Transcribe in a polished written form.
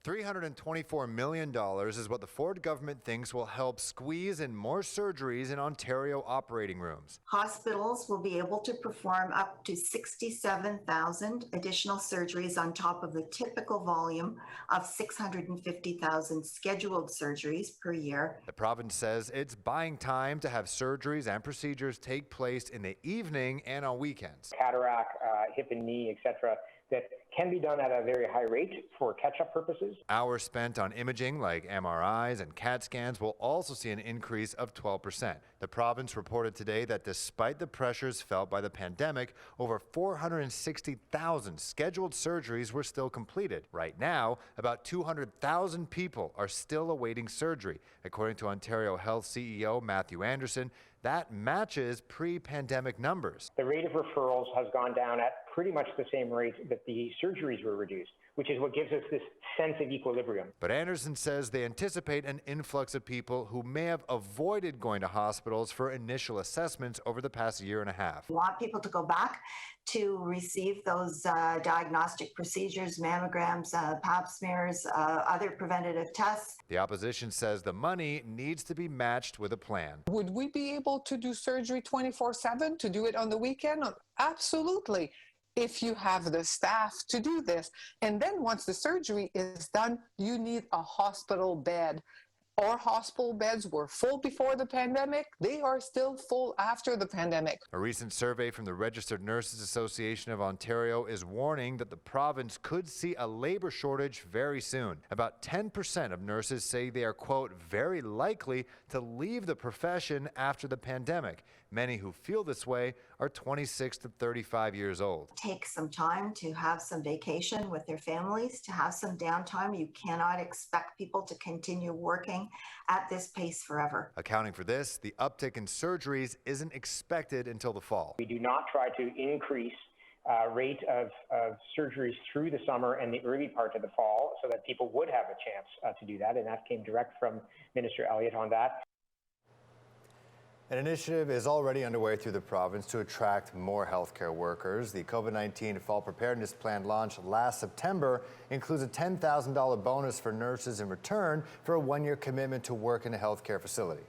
$324 million is what the Ford government thinks will help squeeze in more surgeries in Ontario operating rooms. Hospitals will be able to perform up to 67,000 additional surgeries on top of the typical volume of 650,000 scheduled surgeries per year. The province says it's buying time to have surgeries and procedures take place in the evening and on weekends. Cataract, hip and knee, etc., that can be done at a very high rate for catch-up purposes. Hours spent on imaging like MRIs and CAT scans will also see an increase of 12%. The province reported today that despite the pressures felt by the pandemic, over 460,000 scheduled surgeries were still completed. Right now, about 200,000 people are still awaiting surgery. According to Ontario Health CEO Matthew Anderson, that matches pre-pandemic numbers. The rate of referrals has gone down at pretty much the same rate that the surgeries were reduced, which is what gives us this sense of equilibrium. But Anderson says they anticipate an influx of people who may have avoided going to hospitals for initial assessments over the past year and a half. We want people to go back to receive those diagnostic procedures, mammograms, pap smears, other preventative tests. The opposition says the money needs to be matched with a plan. Would we be able to do surgery 24/7, to do it on the weekend? Absolutely, if you have the staff to do this. And then once the surgery is done, you need a hospital bed. Our hospital beds were full before the pandemic. They are still full after the pandemic. A recent survey from the Registered Nurses Association of Ontario is warning that the province could see a labor shortage very soon. About 10% of nurses say they are, quote, very likely to leave the profession after the pandemic. Many who feel this way are 26 to 35 years old. Take some time to have some vacation with their families, to have some downtime. You cannot expect people to continue working at this pace forever. Accounting for this, the uptick in surgeries isn't expected until the fall. We do not try to increase rate of surgeries through the summer and the early part of the fall so that people would have a chance to do that, and that came direct from Minister Elliott on that. An initiative is already underway through the province to attract more healthcare workers. The COVID-19 Fall Preparedness Plan launched last September includes a $10,000 bonus for nurses in return for a one-year commitment to work in a healthcare facility.